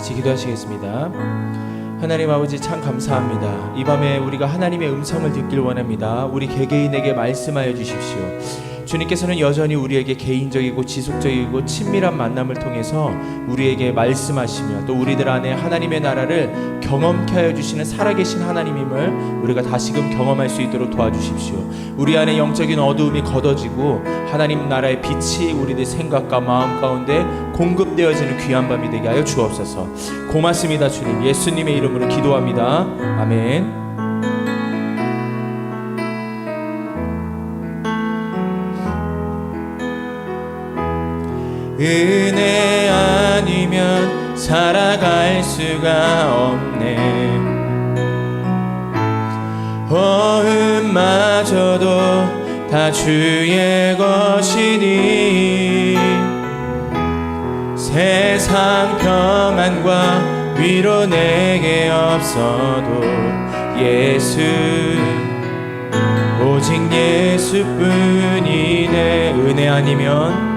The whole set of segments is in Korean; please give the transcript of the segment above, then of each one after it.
같이 기도하시겠습니다. 하나님 아버지 참 감사합니다. 이 밤에 우리가 하나님의 음성을 듣길 원합니다. 우리 개개인에게 말씀하여 주십시오. 주님께서는 여전히 우리에게 개인적이고 지속적이고 친밀한 만남을 통해서 우리에게 말씀하시며 또 우리들 안에 하나님의 나라를 경험케 하여 주시는 살아계신 하나님임을 우리가 다시금 경험할 수 있도록 도와주십시오. 우리 안에 영적인 어두움이 걷어지고 하나님 나라의 빛이 우리들 생각과 마음 가운데 공급되어지는 귀한 밤이 되게 하여 주옵소서. 고맙습니다 주님. 예수님의 이름으로 기도합니다. 아멘. 은혜 아니면 살아갈 수가 없네. 어음마저도 다 주의 것이니 세상 평안과 위로 내게 없어도 예수 오직 예수뿐이네. 은혜 아니면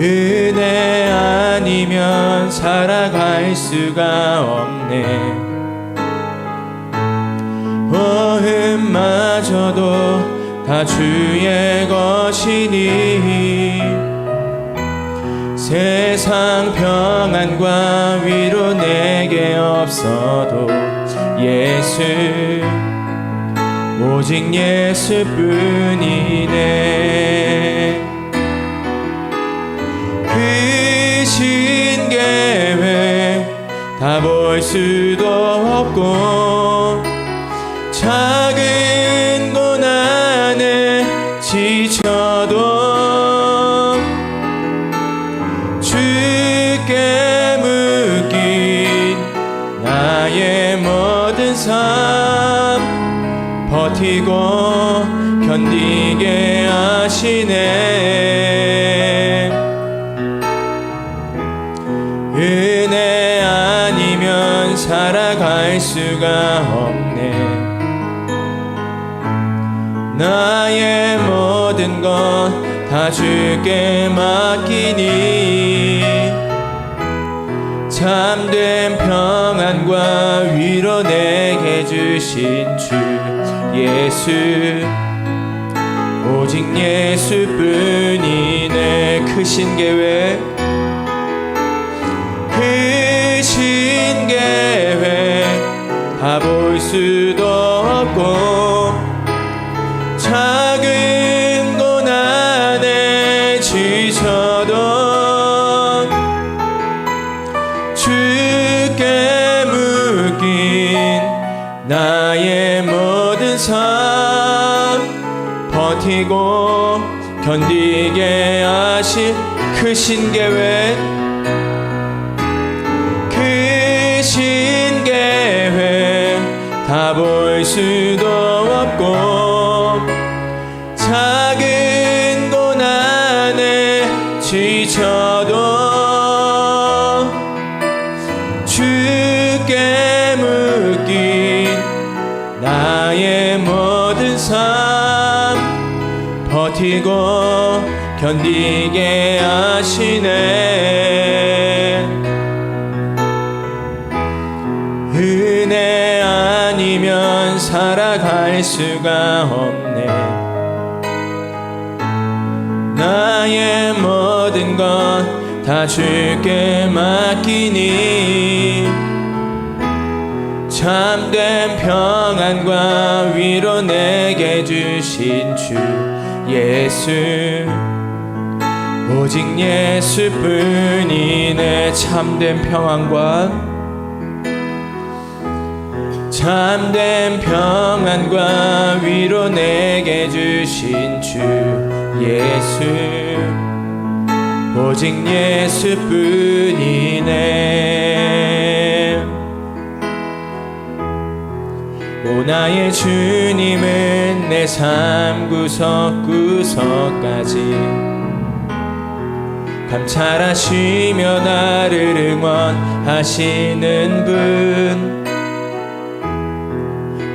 은혜 아니면 살아갈 수가 없네. 어음마저도 다 주의 것이니 세상 평안과 위로 내게 없어도 예수 오직 예수뿐이네. 크신 계획 다 볼 수도 없고 작은 고난에 지쳐도 주께 묶인 나의 모든 삶 버티고 견디게 하시네. 은혜 아니면 살아갈 수가 없네. 나의 모든 것 다 주께 맡기니 참된 평안과 위로 내게 주신 주 예수 오직 예수뿐이네. 크신 계획 크신 계획 다 볼 수도 없고 작은 고난에 지쳐도 주께 묶인 나의 모든 삶 버티고 견디게 하신 크신 계획 크신 계획 다 볼 수도 없고 작은 고난에 지쳐도 주께 묶인 나의 모든 삶 버티고 견디게 하시네. 은혜 아니면 살아갈 수가 없네. 나의 모든 것 다 주께 맡기니 참된 평안과 위로 내게 주신 주 예수 오직 예수뿐이네. 참된 평안과 위로 내게 주신 주 예수 오직 예수뿐이네. 오 나의 주님은 내 삶 구석구석까지 감찰하시며 나를 응원하시는 분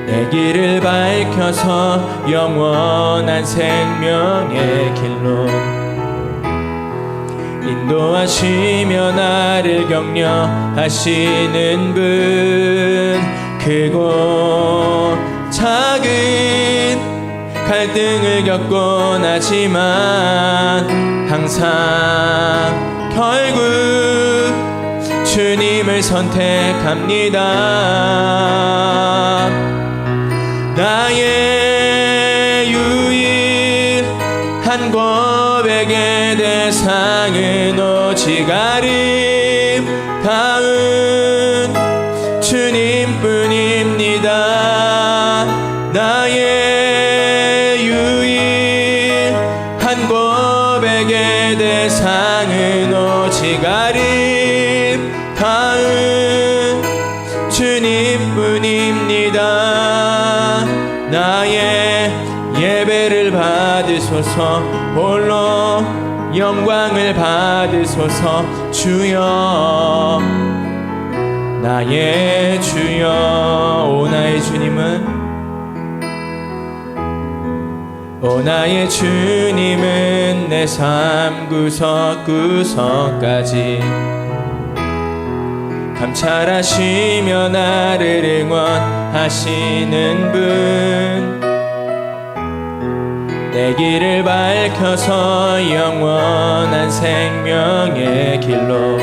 내 길을 밝혀서 영원한 생명의 길로 인도하시며 나를 격려하시는 분, 크고 작은 갈등을 겪곤 하지만 항상 결국 주님을 선택합니다. 나의 유일한 고백의 대상은 오직 아름다운 주님뿐입니다. 나의 유일한 고백의 대상은 오직 아름다운 주님뿐입니다. 나의 예배를 받으소서, 홀로 영광을 받으소서. 주여, 나의 주여. 오 나의 주님은, 오 나의 주님은 내 삶 구석구석까지 감찰하시며 나를 응원하시는 분, 내 길을 밝혀서 영원한 생명의 길로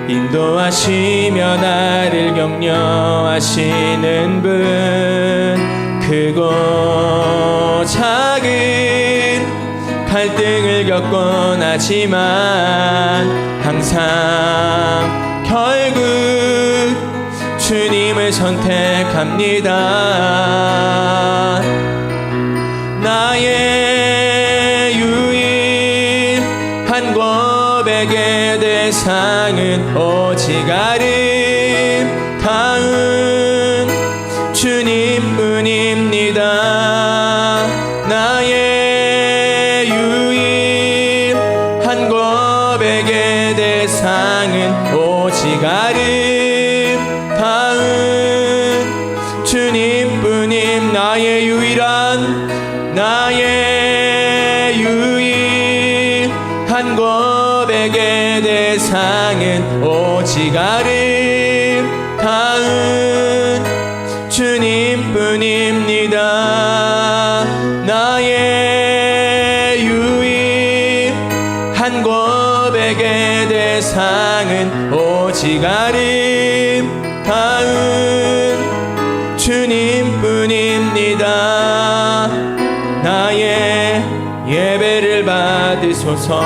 인도하시며 나를 격려하시는 분, 크고 작은 갈등을 겪곤 하지만 항상 결국 주님을 선택합니다. 나의 유일한 고백의 대상은 오직 아름다운 주님뿐입니다. 나의 유일한 고백의 대상은 오직 아름다운 주님뿐임. 나의 유일한 고백의 대상은 오직 아름다운 주님뿐입니다. 나의 유일한 고백의 대상은 오직 아름다운 주님뿐입니다. 나의 예배를 받으소서,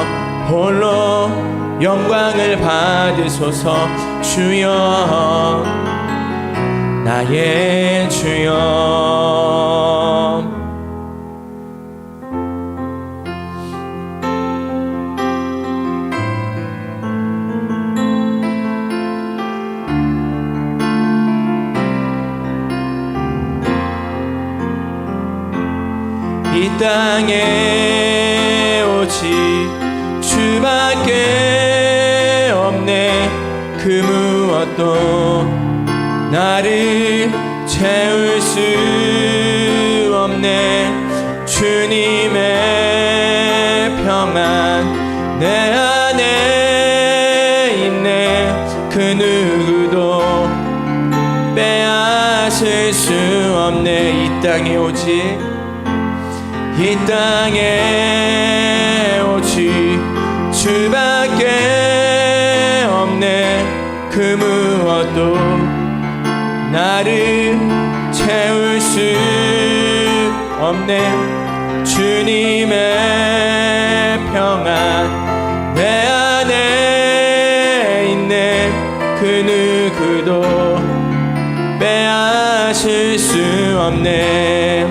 홀로 영광을 받으소서. 주여, 나의 주여. 이 땅에 오직 주밖에 없네. 그 무엇도 나를 채울 수 없네. 주님의 평안 내 안에 있네. 그 누구도 빼앗을 수 없네. 이 땅에 오직, 이 땅에 오직 주밖에 없네. 그 무엇도 나를 채울 수 없네. 주님의 평안 내 안에 있네. 그 누구도 빼앗을 수 없네.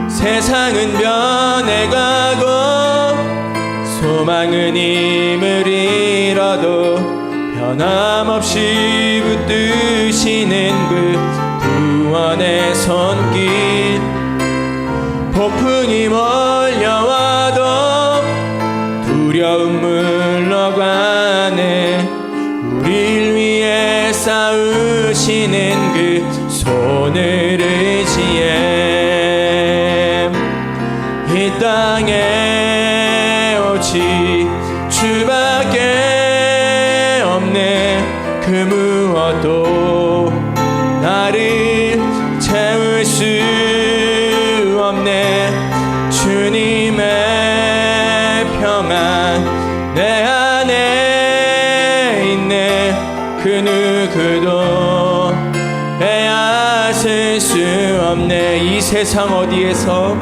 세상은 변해가고 소망은 힘을 잃어도 변함없이 붙드시는 그 구원의 손길. 폭풍이 몰려와도 두려움 물러가네. 우릴 위해 싸우시는 그 손을 의지해 이 땅에 그 무엇도 나를 채울 수 없네. 주님의 평안 내 안에 있네. 그 누구도 빼앗을 수 없네. 이 세상 어디에서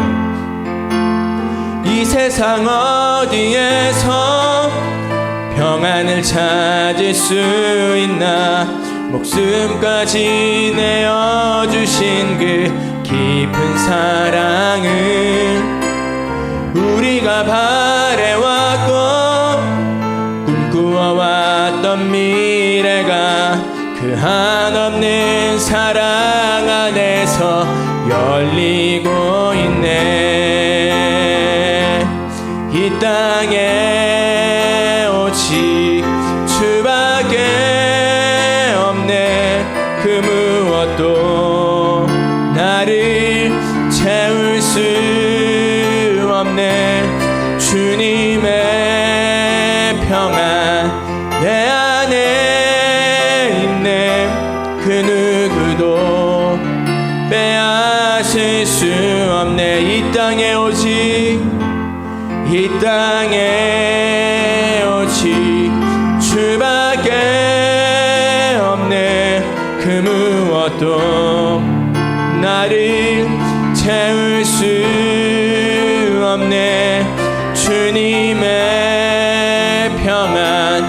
평안을 찾을 수 있나. 목숨까지 내어주신 그 깊은 사랑을 우리가 바래왔고 꿈꾸어왔던 미래가 그 한없는 사랑 안에서 열리고 있네. 이 땅에 오직 주밖에 없네. 그 무엇도 나를 채울 수 없네. 주님의 평안 내 안에 있네. 그 누구도 빼앗을 수 없네. 이 땅에 오직 주밖에 없네. 그 무엇도 나를 채울 수 없네. 주님의 평안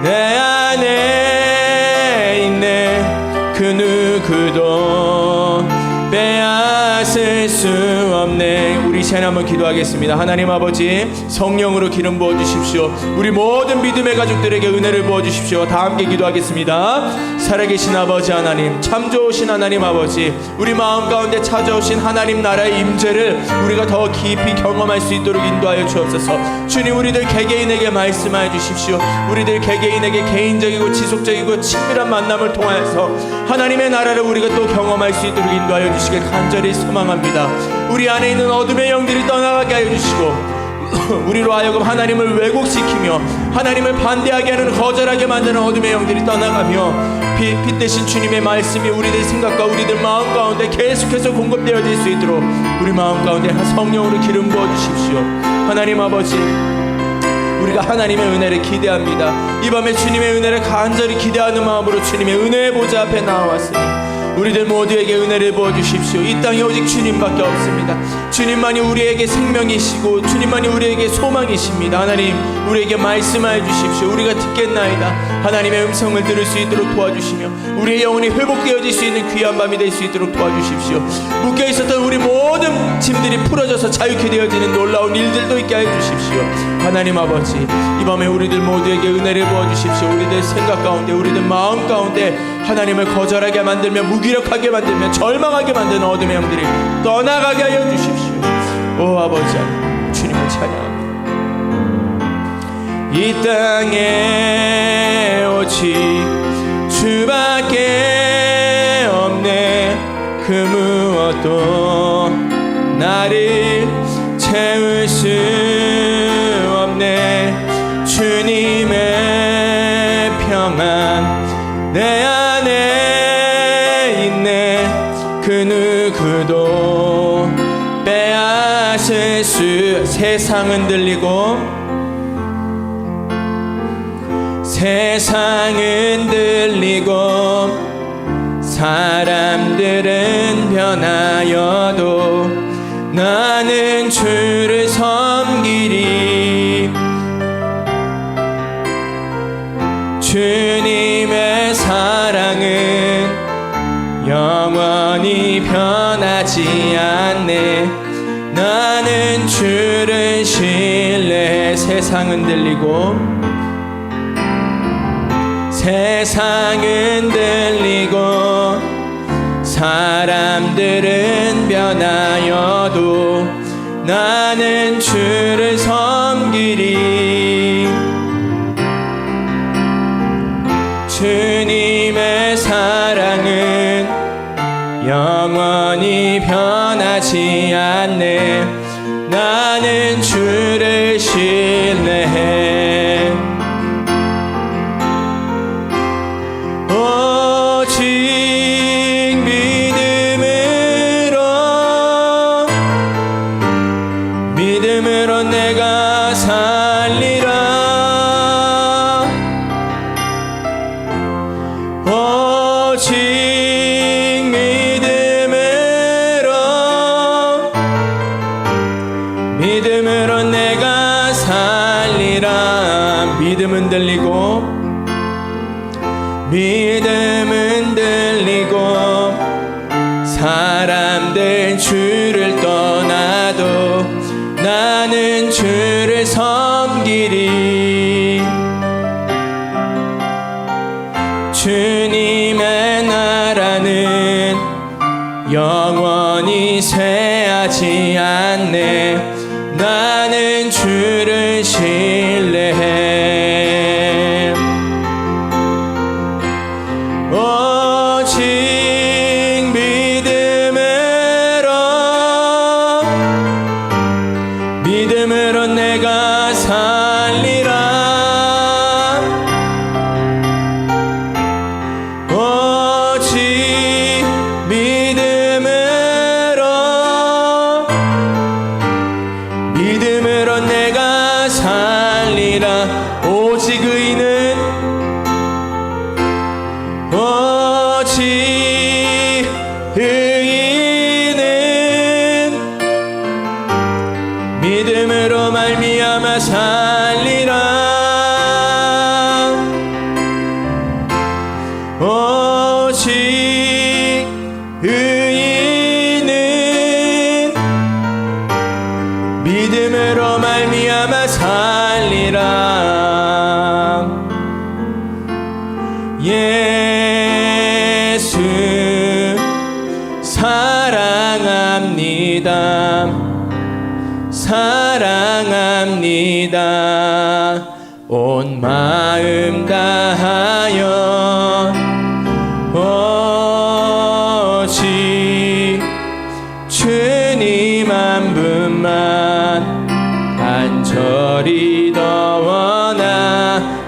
내 안에 있네. 그 누구도 빼앗을 수 없네. 우리 시간 한번 기도하겠습니다. 하나님 아버지, 성령으로 기름 부어주십시오. 우리 모든 믿음의 가족들에게 은혜를 부어주십시오. 다 함께 기도하겠습니다. 살아계신 아버지 하나님, 참 좋으신 하나님 아버지, 우리 마음 가운데 찾아오신 하나님 나라의 임재를 우리가 더 깊이 경험할 수 있도록 인도하여 주옵소서. 주님, 우리들 개개인에게 말씀하여 주십시오. 우리들 개개인에게 개인적이고 지속적이고 친밀한 만남을 통하여서 하나님의 나라를 우리가 또 경험할 수 있도록 인도하여 주시길 간절히 소망합니다. 우리 안에 있는 어둠의 영들이 떠나가게 하여 주시고 우리로 하여금 하나님을 왜곡시키며 하나님을 반대하게 하는, 거절하게 만드는 어둠의 영들이 떠나가며 빛 대신 주님의 말씀이 우리들 생각과 우리들 마음 가운데 계속해서 공급되어질 수 있도록 우리 마음 가운데 성령으로 기름 부어주십시오. 하나님 아버지, 우리가 하나님의 은혜를 기대합니다. 이 밤에 주님의 은혜를 간절히 기대하는 마음으로 주님의 은혜의 보좌 앞에 나와왔으니 우리들 모두에게 은혜를 부어주십시오. 이 땅에 오직 주님밖에 없습니다. 주님만이 우리에게 생명이시고 주님만이 우리에게 소망이십니다. 하나님, 우리에게 말씀하여 주십시오. 우리가 듣겠나이다. 하나님의 음성을 들을 수 있도록 도와주시며 우리의 영혼이 회복되어질 수 있는 귀한 밤이 될 수 있도록 도와주십시오. 묶여있었던 우리 모든 짐들이 풀어져서 자유케 되어지는 놀라운 일들도 있게 하여 주십시오. 하나님 아버지, 이 밤에 우리들 모두에게 은혜를 부어주십시오. 우리들 생각 가운데, 우리들 마음 가운데 하나님을 거절하게 만들며 무기력하게 만들며 절망하게 만드는 어둠의 영들이 떠나가게 하여 주십시오. 오 아버지 하나님, 주님을 찬양합니다. 이 땅에 오직 주밖에 없네. 그 무엇도 나를 채울 수 없네. 주님의 평안 내 안에 있네. 그 누구도 빼앗을 수. 세상은 들리고 사람들은 변하여도 나는 주를 섬기리. 주님의 사랑은 영원히 변하지 않네. 나는 주를 신뢰해. 세상은 들리고 사람들은 변하여도 나는 주를 섬기리. 주님의 사랑은 영원히 변하지 않네. 나는 주를 신뢰해. 오직 믿음으로 내가 살리라. 믿음은 들리고 사람들 주를 떠나도 나는 주를 섬기리. 주님의 나라는 영원히 쇠하지 않네. 나는 주를 신뢰해. 오직 믿음으로 내가 살리라. 오직 믿음으로 내가 살리라. 오직 의인은 믿음으로 말미암아 살리라. 오직 의인은 믿음으로 말미암아 살리라. 예수 사랑합니다. 사랑합니다. 온 마음 다하여 오직 주님 한 분만 간절히 더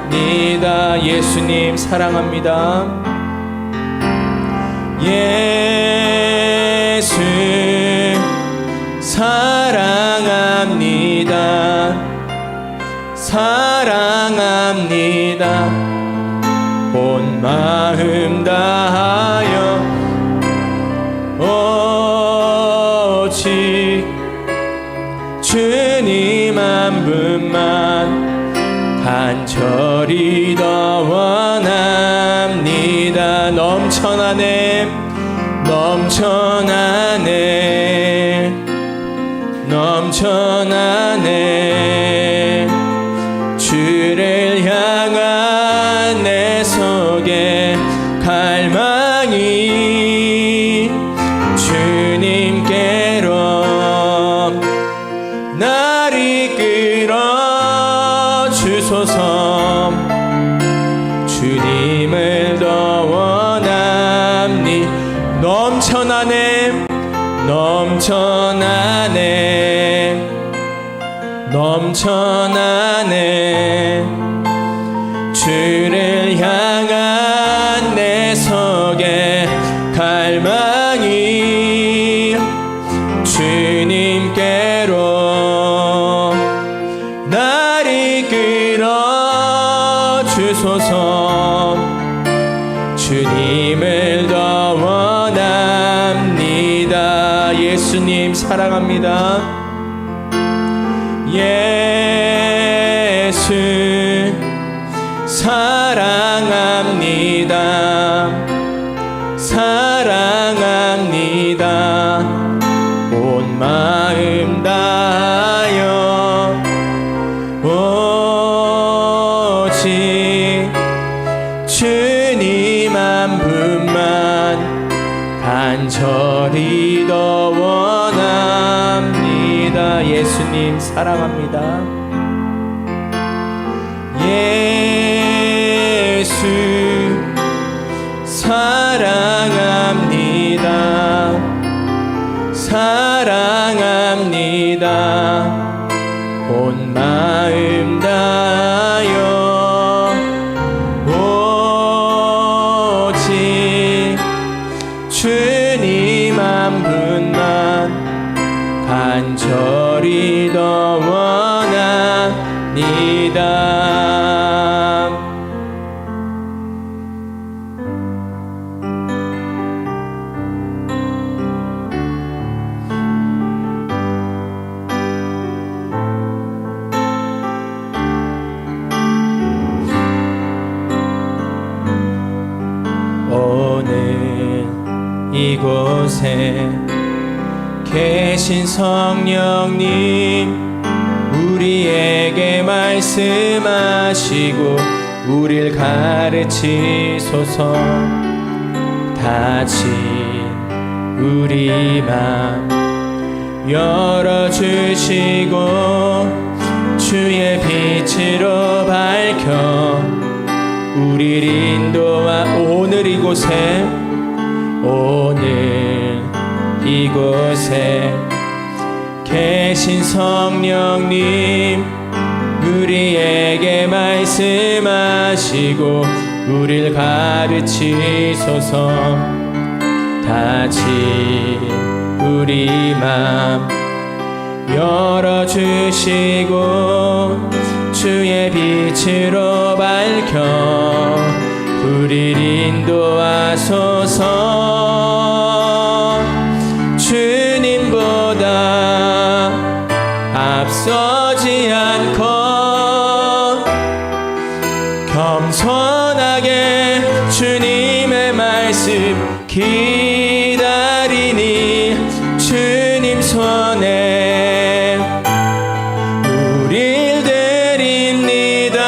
원합니다. 예수님 사랑합니다. 예수 사랑합니다. 사랑합니다. 온 마음 다하여 오직 주님 한 분만 간절히 더 원합니다. 넘쳐나네 넘쳐나네. 주를 향한 내 속에 갈망이 주님께로 날 이끌어 주소서. 주님을 더 원합니. 넘쳐나네 주를 향한 내 속에 갈망이 주님께로 날 이끌어 주소서. 주님을 더 원합니다. 예수님 사랑합니다. 예수 사랑합니다. 사랑합니다. 온 마음 다하여 오직 주님 한 분만 간절히 더 원합니다. 예수님 사랑합니다. 예수 사랑합니다. 사랑합니다. 온 마음 다하여 오직 주님 한 분만 간절히 더 원합니다. 오늘 이곳에 계신 성령님, 우리에게 말씀하시고 우릴 가르치소서. 닫힌 우리 맘 열어주시고 주의 빛으로 밝혀 우릴 인도하. 오늘 이곳에 계신 성령님, 우리에게 말씀하시고 우릴 가르치소서. 닫힌 우리 맘 열어주시고 주의 빛으로 밝혀 우릴 인도하소서. 주님보다 앞서지 않고 겸손하게 주님의 말씀 기다리니 주님 손에 우릴 드립니다.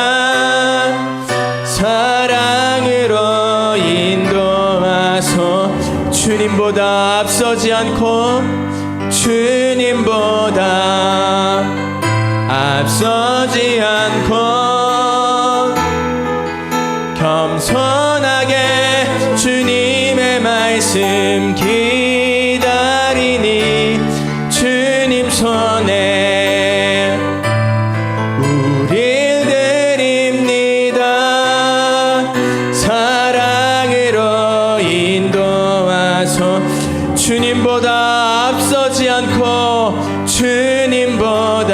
사랑으로 인도하소. 주님보다 앞서지 않고 주님보다 앞서지 않고 겸손하게 주님의 말씀 기다리니 주님 손에 우릴 드립니다. 사랑으로 인도하소. 주님보다 앞서지 않고 주님보다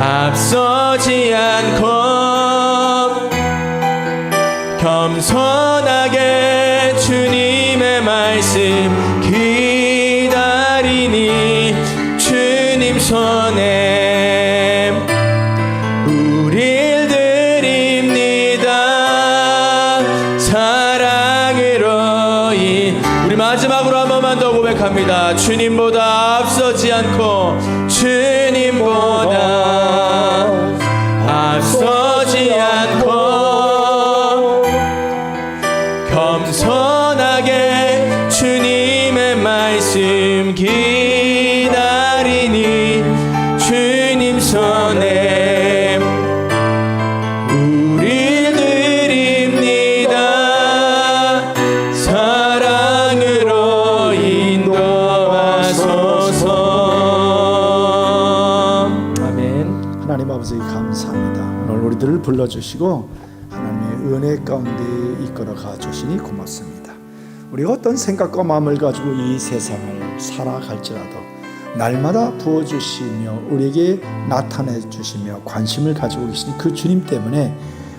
앞서지 않고 겸손하게 주님의 말씀 기다리니 주님 손에 우릴 드립니다. 사랑으로 우리 마지막으로 한 번만 더 고백합니다. 주님보다 앞서지 않고 주님보다 앞서지 않고 겸손하게 주님의 말씀 기다리니 주님 손에 우릴 드립니다. 사랑으로 인도하소서. 아멘. 하나님 아버지 감사합니다. 오늘 우리들을 불러주시고 하나님의 은혜 가운데 이끌어가 주시니 고맙습니다. 우리가 어떤 생각과 마음을 가지고 이 세상을 살아갈지라도 날마다 부어주시며 우리에게 나타내 주시며 관심을 가지고 계신 그 주님 때문에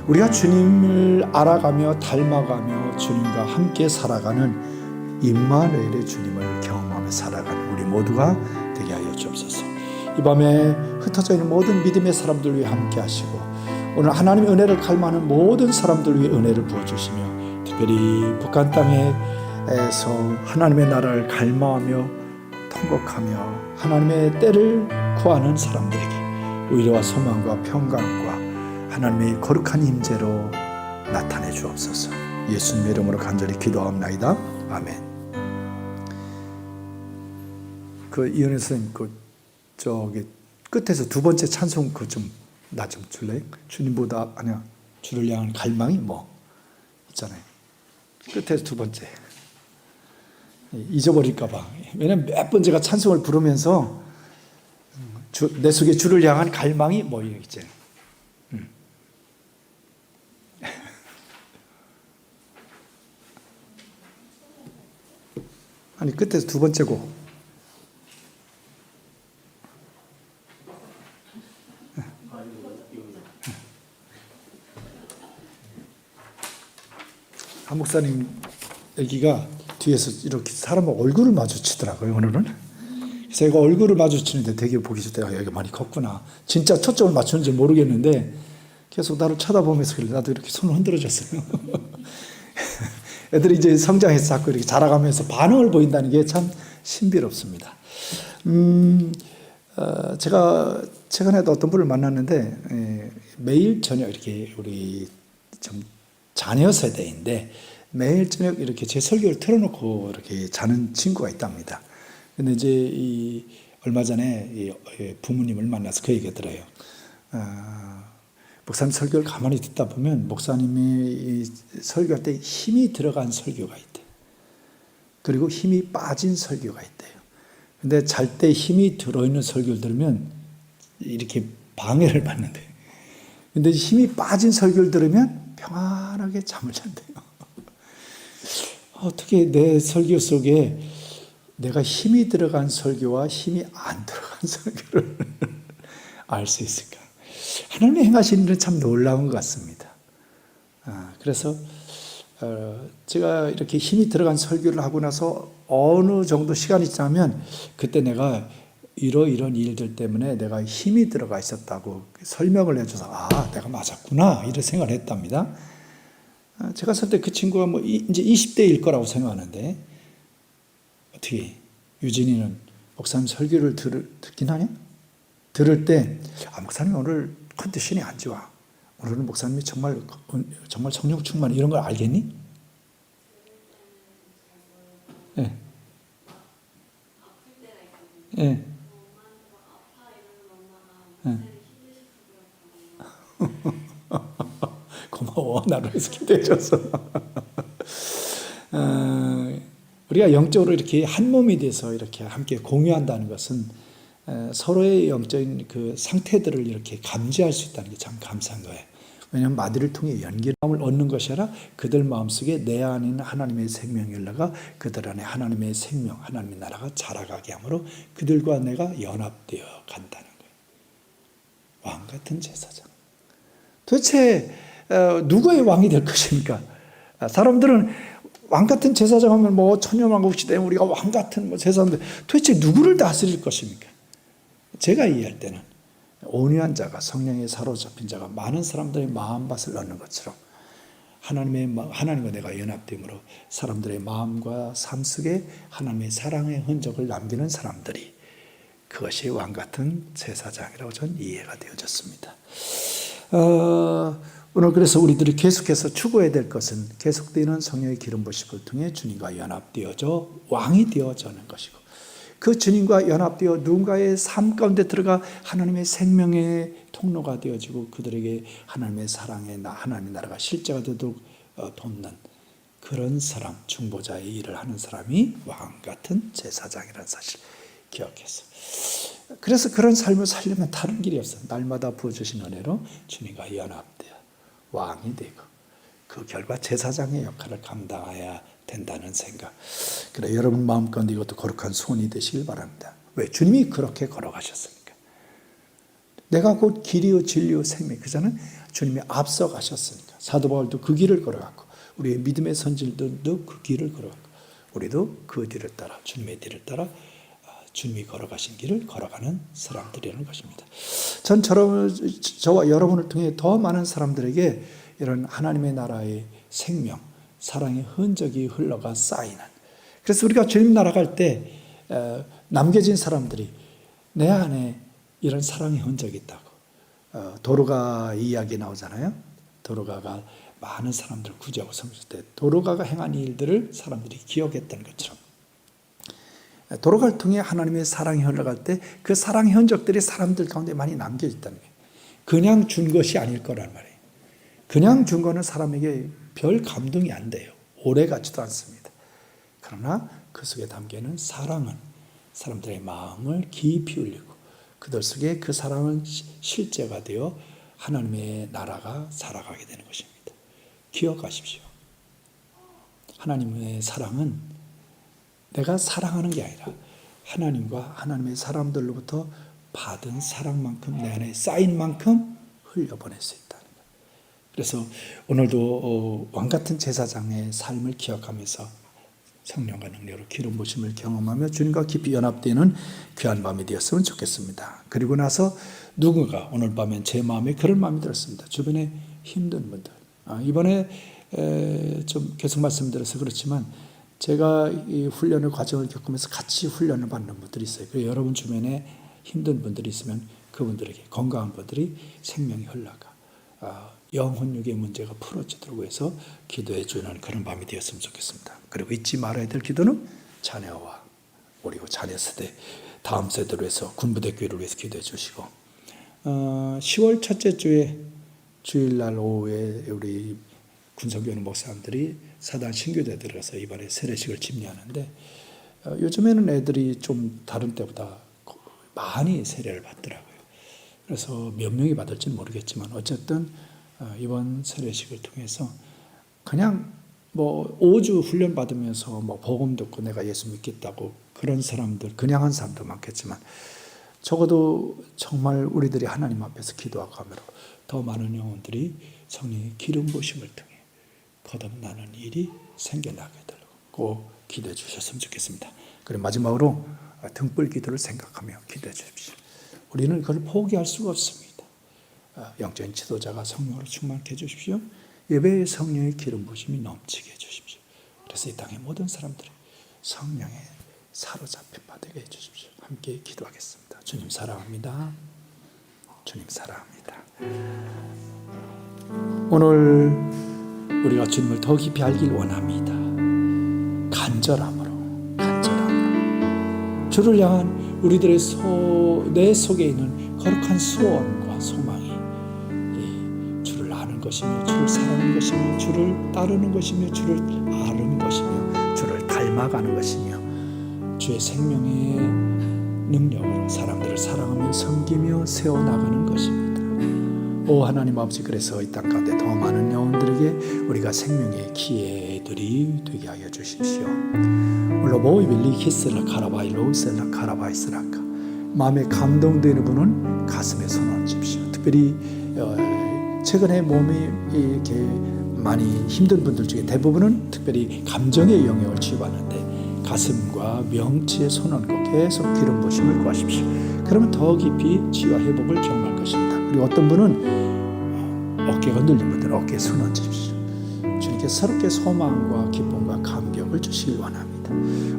우리가 주님을 알아가며 닮아가며 주님과 함께 살아가는 임마누엘의 주님을 경험하며 살아가는 우리 모두가 되게 하여 주옵소서. 이 밤에 흩어져 있는 모든 믿음의 사람들 위해 함께 하시고 오늘 하나님의 은혜를 갈망하는 모든 사람들 위해 은혜를 부어주시며 특별히 북한 땅에서 하나님의 나라를 갈망하며 통곡하며 하나님의 때를 구하는 사람들에게 의뢰와 소망과 평강과 하나님의 거룩한 임재로 나타내 주옵소서. 예수님의 이름으로 간절히 기도합나이다. 아멘. 이은혜 선생님 저기 끝에서 두 번째 찬송 나 좀 줄래? 주님보다 아니야 주를 향한 갈망이 뭐 있잖아요. 끝에서 두 번째 잊어버릴까봐. 왜냐면 몇 번 제가 찬송을 부르면서 내 속에 주를 향한 갈망이 뭐 이런 있잖아요. 아니 끝에서 두 번째고. 한 목사님 여기가 뒤에서 이렇게 사람과 얼굴을 마주치더라고요. 오늘은. 그래서 제가 얼굴을 마주치는데 되게 보기 좋대요. 여기가 많이 컸구나. 진짜 초점을 맞추는지 모르겠는데 계속 나를 쳐다보면서 나도 이렇게 손을 흔들어줬어요. 애들이 이제 성장해서 자꾸 이렇게 자라가면서 반응을 보인다는 게 참 신비롭습니다. 제가 최근에도 어떤 분을 만났는데 매일 저녁 이렇게 우리 좀 자녀 세대인데 매일 저녁 이렇게 제 설교를 틀어놓고 이렇게 자는 친구가 있답니다. 근데 이제 얼마 전에 부모님을 만나서 그 얘기 들어요. 목사님 설교를 가만히 듣다 보면 목사님이 설교할 때 힘이 들어간 설교가 있대요. 그리고 힘이 빠진 설교가 있대요. 근데 잘 때 힘이 들어있는 설교를 들으면 이렇게 방해를 받는데요. 근데 힘이 빠진 설교를 들으면 평안하게 잠을 잔대요. 어떻게 내 설교 속에 내가 힘이 들어간 설교와 힘이 안 들어간 설교를 알 수 있을까? 하나님이 행하시는 일은 참 놀라운 것 같습니다. 그래서 제가 이렇게 힘이 들어간 설교를 하고 나서 어느 정도 시간이 지나면 그때 내가 이런 일들 때문에 내가 힘이 들어가 있었다고 설명을 해줘서 내가 맞았구나 이런 생각을 했답니다. 제가 봤을 때 그 친구가 뭐 이제 20대일 거라고 생각하는데 어떻게 유진이는 목사님 설교를 듣긴 하냐? 들을 때 목사님 오늘 컨디션이 안 좋아. 오늘은 목사님이 정말 성령 충만 이런 걸 알겠니? 예. 예. 고마워. 나를 위해서 기도해줘서. 우리가 영적으로 이렇게 한 몸이 돼서 이렇게 함께 공유한다는 것은 서로의 영적인 그 상태들을 이렇게 감지할 수 있다는 게 참 감사한 거예요. 왜냐하면 마디를 통해 연결함을 얻는 것이 아니라 그들 마음속에 내 안에 있는 하나님의 생명이 흘러가 그들 안에 하나님의 생명, 하나님의 나라가 자라가게 하므로 그들과 내가 연합되어 간다는 거예요. 왕 같은 제사장. 도대체 누구의 왕이 될 것입니까? 사람들은 왕 같은 제사장 하면 뭐 천년왕국 시대에 우리가 왕 같은 제사장인데 도대체 누구를 다스릴 것입니까? 제가 이해할 때는 온유한 자가 성령에 사로잡힌 자가 많은 사람들의 마음밭을 얻는 것처럼 하나님과 내가 연합됨으로 사람들의 마음과 삶 속에 하나님의 사랑의 흔적을 남기는 사람들이 그것이 왕 같은 제사장이라고 저는 이해가 되어졌습니다. 오늘 그래서 우리들이 계속해서 추구해야 될 것은 계속되는 성령의 기름 부으심을 통해 주님과 연합되어져 왕이 되어지는 것이고 그 주님과 연합되어 누군가의 삶 가운데 들어가 하나님의 생명의 통로가 되어지고 그들에게 하나님의 사랑의 하나님의 나라가 실제가 되도록 돕는 그런 사람, 중보자의 일을 하는 사람이 왕 같은 제사장이라는 사실 기억해서 그래서 그런 삶을 살려면 다른 길이 없어요. 날마다 부어주신 은혜로 주님과 연합되어 왕이 되고 그 결과 제사장의 역할을 감당해야 된다는 생각. 그래 여러분 마음 가운데 이것도 거룩한 소원이 되시길 바랍니다. 왜? 주님이 그렇게 걸어가셨으니까. 내가 곧 길이요 진리요 생명. 그자는 주님이 앞서 가셨으니까. 사도 바울도 그 길을 걸어갔고 우리의 믿음의 선질들도 그 길을 걸어갔고 우리도 그 뒤를 따라 주님의 뒤를 따라 주님이 걸어가신 길을 걸어가는 사람들이라는 것입니다. 전 저와 여러분을 통해 더 많은 사람들에게 이런 하나님의 나라의 생명, 사랑의 흔적이 흘러가 쌓이는. 그래서 우리가 주님 나라 갈 때 남겨진 사람들이 내 안에 이런 사랑의 흔적이 있다고. 도로가 이야기 나오잖아요. 도로가가 많은 사람들을 구제하고 섬길 때 도로가가 행한 일들을 사람들이 기억했던 것처럼 도로가를 통해 하나님의 사랑이 흘러갈 때 그 사랑의 흔적들이 사람들 가운데 많이 남겨있다는 거예요. 그냥 준 것이 아닐 거란 말이에요. 그냥 준 거는 사람에게 별 감동이 안 돼요. 오래 가지도 않습니다. 그러나 그 속에 담겨있는 사랑은 사람들의 마음을 깊이 울리고 그들 속에 그 사랑은 실제가 되어 하나님의 나라가 살아가게 되는 것입니다. 기억하십시오. 하나님의 사랑은 내가 사랑하는 게 아니라 하나님과 하나님의 사람들로부터 받은 사랑만큼 내 안에 쌓인 만큼 흘려보낼 수 있다는 거예요. 그래서 오늘도 왕같은 제사장의 삶을 기억하면서 성령과 능력으로 기름 부심을 경험하며 주님과 깊이 연합되는 귀한 밤이 되었으면 좋겠습니다. 그리고 나서 누군가 오늘 밤엔 제 마음에 그런 마음이 들었습니다. 주변에 힘든 분들, 이번에 좀 계속 말씀드려서 그렇지만 제가 이 훈련의 과정을 겪으면서 같이 훈련을 받는 분들이 있어요. 그리고 여러분 주변에 힘든 분들이 있으면 그분들에게, 건강한 분들이 생명이 흘러가 영혼육의 문제가 풀어지도록 해서 기도해 주는 그런 밤이 되었으면 좋겠습니다. 그리고 잊지 말아야 될 기도는 자녀와 우리 자녀 세대, 다음 세대로 해서 군부대 교회를 위해서 기도해 주시고 10월 첫째 주에 주일날 오후에 우리 군성교회 목사님들이 사단 신교대에 들어가서 이번에 세례식을 집례하는데 요즘에는 애들이 좀 다른 때보다 많이 세례를 받더라고요. 그래서 몇 명이 받을지는 모르겠지만 어쨌든 이번 세례식을 통해서 그냥 뭐 5주 훈련 받으면서 뭐 복음 듣고 내가 예수 믿겠다고 그런 사람들, 그냥 한 사람도 많겠지만 적어도 정말 우리들이 하나님 앞에서 기도하고 하므로 더 많은 영혼들이 성령의 기름 부으심을 통해 거듭나는 일이 생겨나게 되고 기도해 주셨으면 좋겠습니다. 그리고 마지막으로 등불 기도를 생각하며 기도해 주십시오. 우리는 그걸 포기할 수가 없습니다. 영적인 지도자가 성령으로 충만케 해 주십시오. 예배의 성령의 기름 부으심이 넘치게 해 주십시오. 그래서 이 땅의 모든 사람들이 성령에 사로잡힌 바 되게 해 주십시오. 함께 기도하겠습니다. 주님 사랑합니다. 주님 사랑합니다. 오늘 우리가 주님을 더 깊이 알길 원합니다. 간절함으로 주를 향한 우리들의 내 속에 있는 거룩한 소원과 소망이 주를 아는 것이며 주를 사랑하는 것이며 주를 따르는 것이며 주를 아는 것이며 주를 닮아가는 것이며 주의 생명의 능력으로 사람들을 사랑하며 섬기며 세워나가는 것입니다. 오 하나님 아버지, 그래서 이 땅 가운데 더 많은 영혼들에게 우리가 생명의 기회들이 되게 하여 주십시오. 로보이빌리 키셀라 카라바이 로셀라 카라바이스라카. 마음에 감동되는 분은 가슴에 손을 얹으십시오. 특별히 최근에 몸이 이렇게 많이 힘든 분들 중에 대부분은 특별히 감정의 영역을 치유받는데 가슴과 명치에 손 얹고 계속 기름 부으심을 구하십시오. 그러면 더 깊이 치유와 회복을 경험할 것입니다. 그리고 어떤 분은 어깨가 눌린 분들은 어깨에 손 얹으십시오. 주님께 새롭게 소망과 기쁨과 감격을 주시길 원합니다.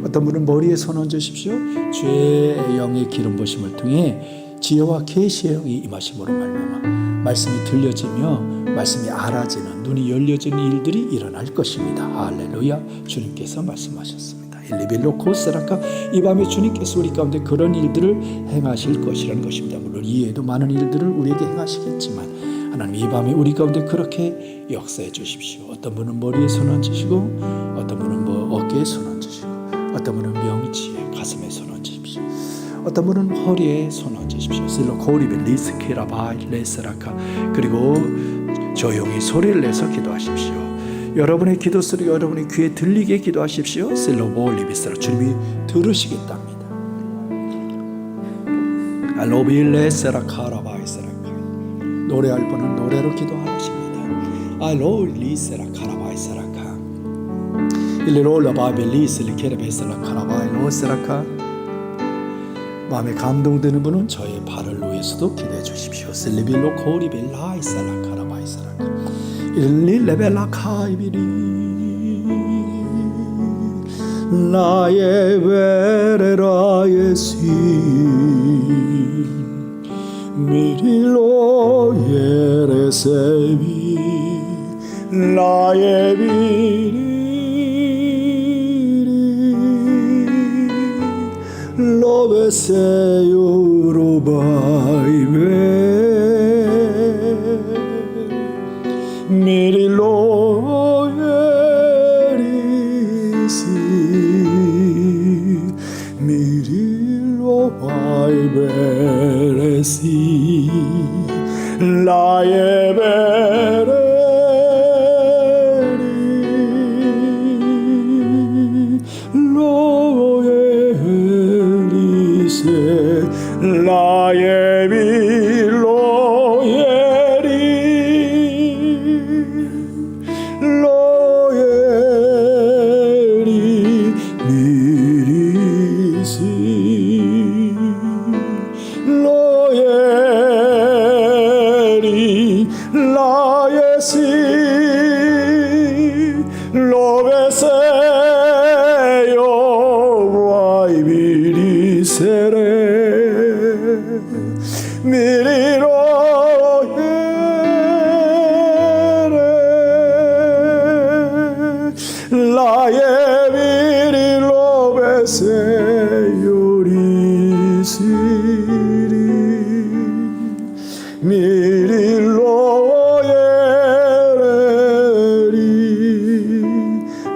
어떤 분은 머리에 손 얹으십시오. 주의 영의 기름 부으심을 통해 지혜와 계시의 영이 임하심으로 말미암아 말씀이 들려지며 말씀이 알아지는, 눈이 열려지는 일들이 일어날 것입니다. 할렐루야. 주님께서 말씀하셨습니다. 일리빌로코스라카. 이 밤에 주님께서 우리 가운데 그런 일들을 행하실 것이라는 것입니다. 물론 이외에도 많은 일들을 우리에게 행하시겠지만 하나님 이 밤에 우리 가운데 그렇게 역사해 주십시오. 어떤 분은 머리에 손 얹으시고 어떤 분은 어깨에 손 얹으시고 어떤 분은 명치에 가슴에 손 얹으십시오. 어떤 분은 허리에 손 얹으십시오. 실로코리벨리스키라바이 레스라카. 그리고 조용히 소리를 내서 기도하십시오. 여러분의 기도 소리가 여러분의 귀에 들리게 기도하십시오. 실로볼리비스라. 주님이 들으시겠답니다. 알로빌레스라 카라바이스라카. 노래할 분은 노래로 기도하십니다. 알로리스라 카라바이스라카. 일로라바벨리스리 케레베스라 카라바이로스라카. 마음에 감동되는 분은 저의 발을 위해서도 기도해 주십시오. 실리빌로 코리벨라이스라 카라바이스라카. 일리레벨라 카이비리 나의 베레라 예시 미릴로 예레세비 나의 비리 로베세요로바이베 미릴로 예리시 미릴로 바이베레시 라예 베레리 로예리세 라예 빌로 예리 로예리 미리시 로예리 라예시 세요 와이비리 세레 미리로 예레 라예 미리로 베세요 리시리 미리로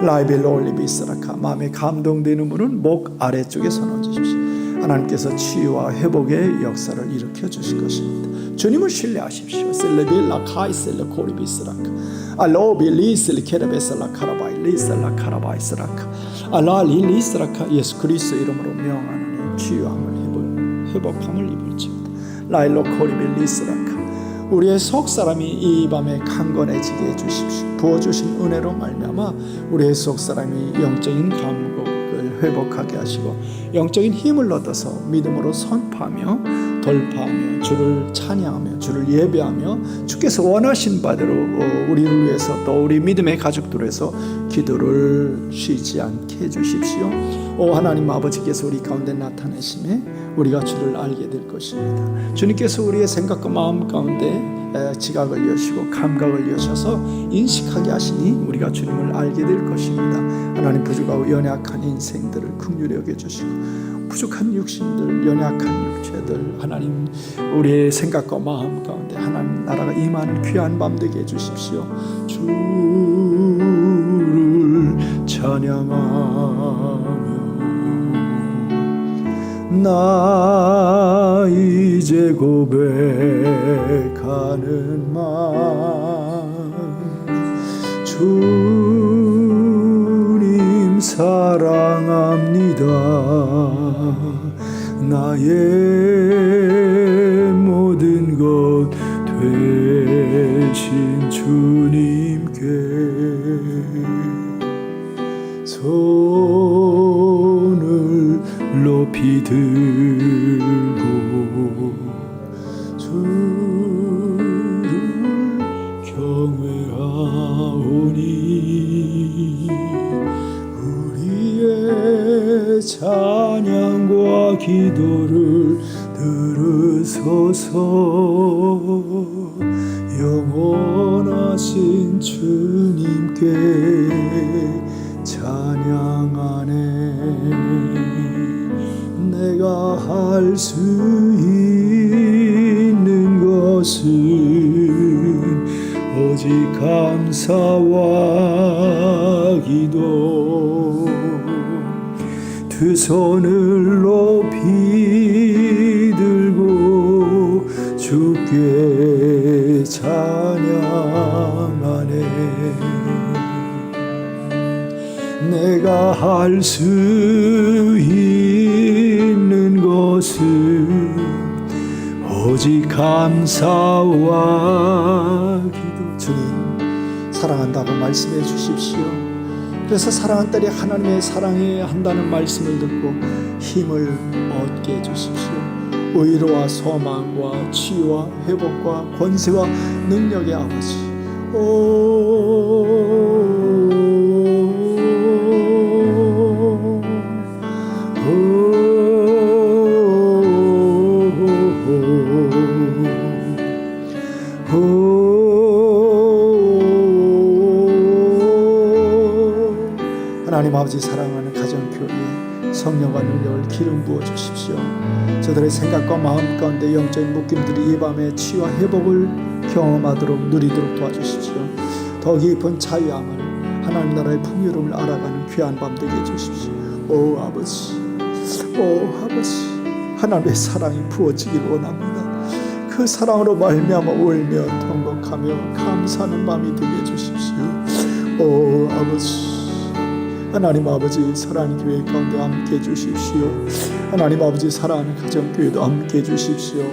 라이벨로 올리비스라카. 마음에 감동되는 분은 목 아래쪽에 손을 주십시오. 하나님께서 치유와 회복의 역사를 일으켜 주실 것입니다. 주님을 신뢰하십시오. 셀레빌라 카이셀레 코리비스라카 알로비 리슬 케레베슬라 카라바이 리슬라 카라바이스라카 알라 릴리스라카. 예수 그리스도 이름으로 명하노니 치유함을 회복함을 입을지어다. 라일로 코리빌 리스라카. 우리의 속 사람이 이 밤에 강건해지게 해주십시오. 부어주신 은혜로 말미암아 우리의 속 사람이 영적인 감각을 회복하게 하시고 영적인 힘을 얻어서 믿음으로 선포하며 돌파하며 주를 찬양하며 주를 예배하며 주께서 원하신 바대로 우리를 위해서 또 우리 믿음의 가족들을 위해서 기도를 쉬지 않게 해주십시오. 오 하나님 아버지께서 우리 가운데 나타내심에 우리가 주를 알게 될 것입니다. 주님께서 우리의 생각과 마음 가운데 지각을 여시고 감각을 여셔서 인식하게 하시니 우리가 주님을 알게 될 것입니다. 하나님 부족하고 연약한 인생들을 긍휼히 여겨주시고 부족한 육신들 연약한 육체들 하나님 우리의 생각과 마음 가운데 하나님 나라가 임하는 귀한 밤 되게 해주십시오. 주를 찬양하며 나 이제 고백하는 마음 주님 사랑합니다. 나의 모든 것 되신 주님께 손을 높이 들고 주를 경외하오니 우리의 찬양과 기도를 들으소서. 영원하신 주님께 찬양하네. 내가 할 수 있는 것은 오직 감사와 기도 두 손을 높이 들고 주께 찬양하네. 내가 할 수 있는 것은 오직 감사와 기도. 주님 사랑한다고 말씀해 주십시오. 그래서 사랑한 딸이 하나님의 사랑해야 한다는 말씀을 듣고 힘을 얻게 해주십시오. 의로와 소망과 치유와 회복과 권세와 능력의 아버지 하나님 아버지 사랑하는 가정교회에 성령과 능력을 기름 부어 주십시오. 저들의 생각과 마음 가운데 영적인 묶임들이 이 밤에 치유와 회복을 경험하도록 누리도록 도와주십시오. 더 깊은 자유함을 하나님 나라의 풍요로움을 알아가는 귀한 밤 되게 해주십시오. 오 아버지, 오 아버지, 하나님의 사랑이 부어지기를 원합니다. 그 사랑으로 말미암아 울며 통곡하며 감사하는 마음이 되게 해주십시오. 오 아버지, 하나님 아버지 사랑하는 교회 가운데 함께 해주십시오. 하나님 아버지 사랑하는 가정교회도 함께 해주십시오.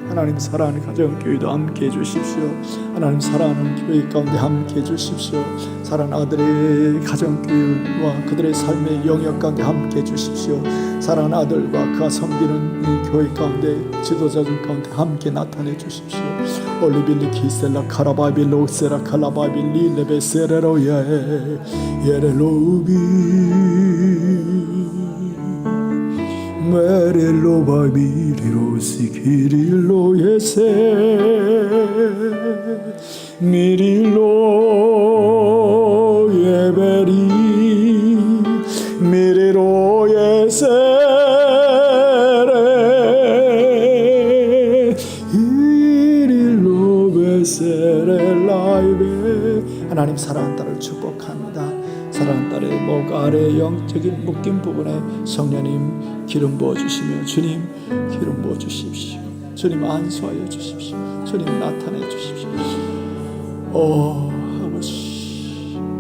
하나님 사랑하는 가정교회도 함께 해주십시오. 하나님 사랑하는 교회 가운데 함께 해주십시오. 사랑하는 아들의 가정교회와 그들의 삶의 영역 가운데 함께 해주십시오. 사랑하는 아들과 그가 섬기는 이 교회 가운데 지도자들 가운데 함께 나타내 주십시오. 올리빌리 키셀라 카라바빌로 세라 칼라바빌리 레베세레로예 예레로비 메렐로 바비리로 시키릴로 예세 미릴로 예베리 미리로 예세레 이릴로 베세레라이베. 하나님 사랑하는 딸을 축복합니다. 사랑하는 딸의 목 아래 영적인 묶인 부분에 성령님 기름 부어주시며 주님 기름 부어주십시오. 주님 안수하여 주십시오. 주님 나타내 주십시오. 아버지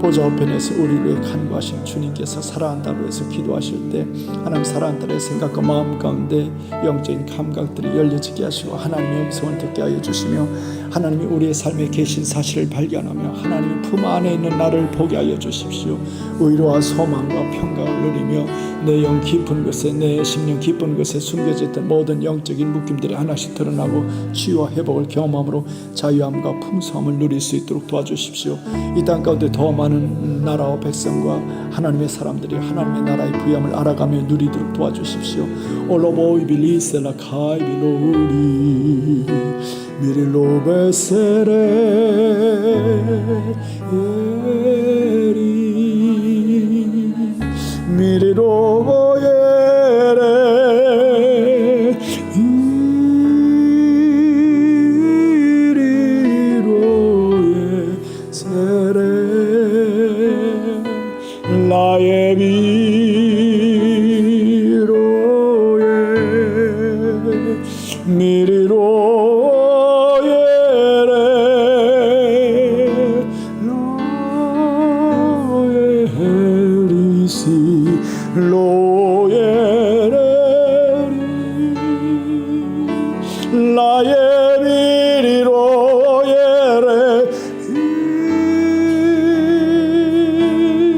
보좌 우편에서 우리를 위해 간구하신 주님께서 사랑하는 딸을 위해서 기도하실 때 하나님 사랑하는 딸의 생각과 마음 가운데 영적인 감각들이 열려지게 하시고 하나님의 음성을 듣게 하여 주시며 하나님이 우리의 삶에 계신 사실을 발견하며 하나님의 품 안에 있는 나를 보게 하여 주십시오. 의로와 소망과 평강을 누리며 내 영 깊은 곳에 내 심령 깊은 곳에 숨겨져 있던 모든 영적인 묶임들이 하나씩 드러나고 치유와 회복을 경험함으로 자유함과 풍성함을 누릴 수 있도록 도와주십시오. 이 땅 가운데 더 많은 나라와 백성과 하나님의 사람들이 하나님의 나라의 부여함을 알아가며 누리도록 도와주십시오. 올로보이빌리셀라 카이빌로우리 미릴로베세레 예리 미리로예레 이리로예 세레 라예 미로예 미리로예레 로예리시 로예레리 라예 미리로예레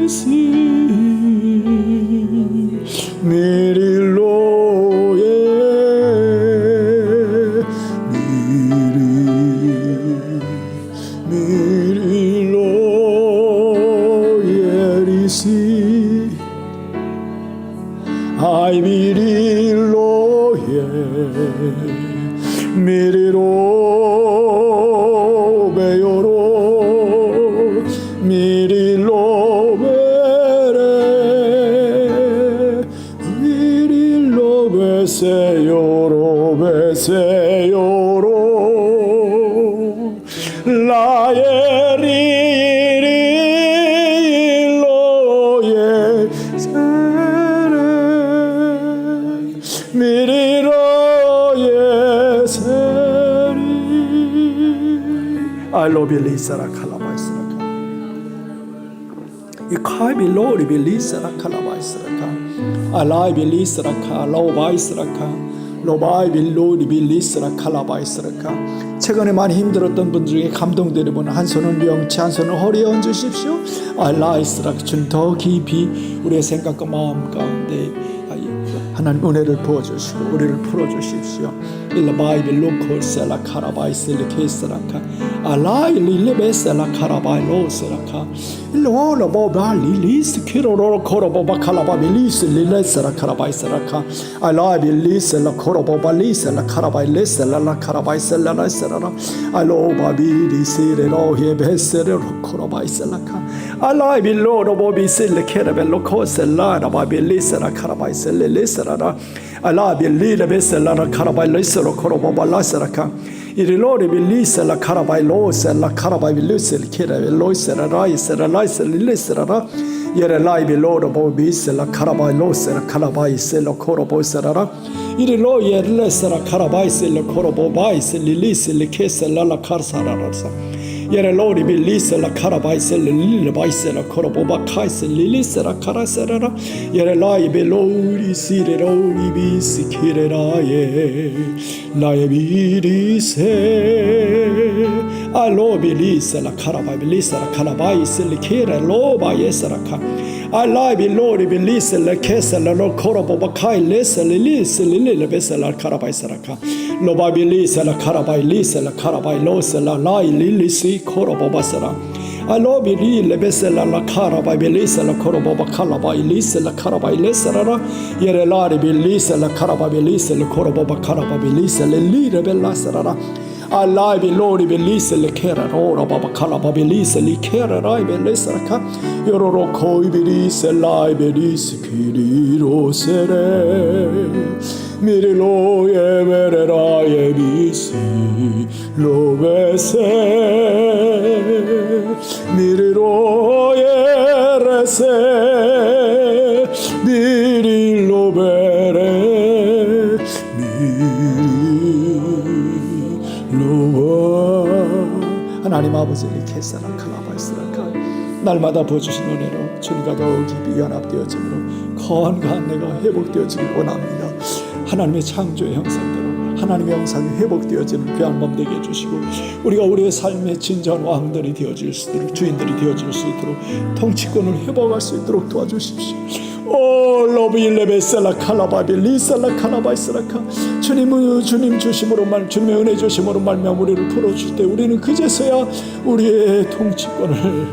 이시 미릴로예 미릴로예리시 아이 미릴로예 미리로 베요로 미릴로 베레 미릴로 베세요로 베세요로 라예리릴로예 세레 미리로예 세리 알로빌리사라 칼라바이스라카 이 카이빌로리빌리사라 칼라바이스라카 알라이빌리스라카 로바이스라카 로바이빌로리빌리스라 칼라바이스라카. 최근에 많이 힘들었던 분들 중에 감동되는 분은 한 손은 명치 한 손은 허리에 얹으십시오. 알라이스라 주님 더 깊이 우리의 생각과 마음 가운데 하나님 은혜를 부어주시고 우리를 풀어주십시오. 일라바이빌로콜셀라 카라바이셀리 케이스라카 알라일리레베셀라 카라바이로셀라카 일로로보발리리스 키로로 코로보바 칼라바빌리스 릴레셀라 카라바이셀라카 알라빌리셀라 코로보발리셀라 카라바일레셀라 카라바이셀라라셀라 알로바비리시레로헤베셀로 코로바이셀라카 알라빌로로보비셀레 케레벨로 코셀라 바빌리셀라 카라바이셀레레셀라 알라빌리레베셀라 카라바일레셀로 코로보발라셀라카 이리로리빌리셀라 카라바일로셀라 카라바일레셀 케레벨로셀라 라이셀라 라이셀 릴레셀라 예레라이빌로로보비셀라 카라바일로셀라 카라바이셀로 코로보셀라 이리로 예레레셀라 카라바이셀로 코로보바이셀 릴리셀 케셀라 카르사라라사 예레로리 빌리셀라 카라바이셀 릴리바이셀라 코로보바카이셀 릴리셀라 카라셀라 예레라이 벨로리 시레로리 비시키레라예 나의 비리세 알로빌리셀라 카라바빌리셀라 카라바이셀 케레로바예셀라카 알라이비 로리비 리셀레 케셀레 로코로보바카이 레셀레 리셀레 리레베셀라 카라바이사라카 로바비 리셀라 카라바이 리셀라 카라바이 로셀라 라이 릴리시 코로보바사라 알로비 리레베셀라 라 카라바이 리셀라 코로보바 칼라바이 리셀라 카라바이 레셀라 예레라리비 리셀라 카라바이 리셀라 코로보바 카라바이 리셀레 리레벨라사라 알라이비 로리비 리셀레 케라로라 바바 칼라바비 리셀리 케라라이베 레사라카 요로로 코이비 리셀라이베 리스키리로 세레 미리로예 베레라예 비시 로베세 미리로예 레세 미리로베레 하나님 아버지 리케사라 칼라바이스라카 날마다 보여주신 은혜로 주님과 더욱 깊이 연합되어짐으로 건강한 내가 회복되어지길 원합니다. 하나님의 창조의 형상대로 하나님의 형상이 회복되어지는 귀한 몸 되게 해주시고 우리가 우리의 삶의 진정한 왕들이 되어질 수 있도록 주인들이 되어질 수 있도록 통치권을 회복할 수 있도록 도와주십시오. 오 로비일레베셀라 칼라바비 리셀라 칼라바이스라카 주님 주심으로 주님의 은혜 주심으로 말미암아 우리를 풀어줄 때 우리는 그제서야 우리의 통치권을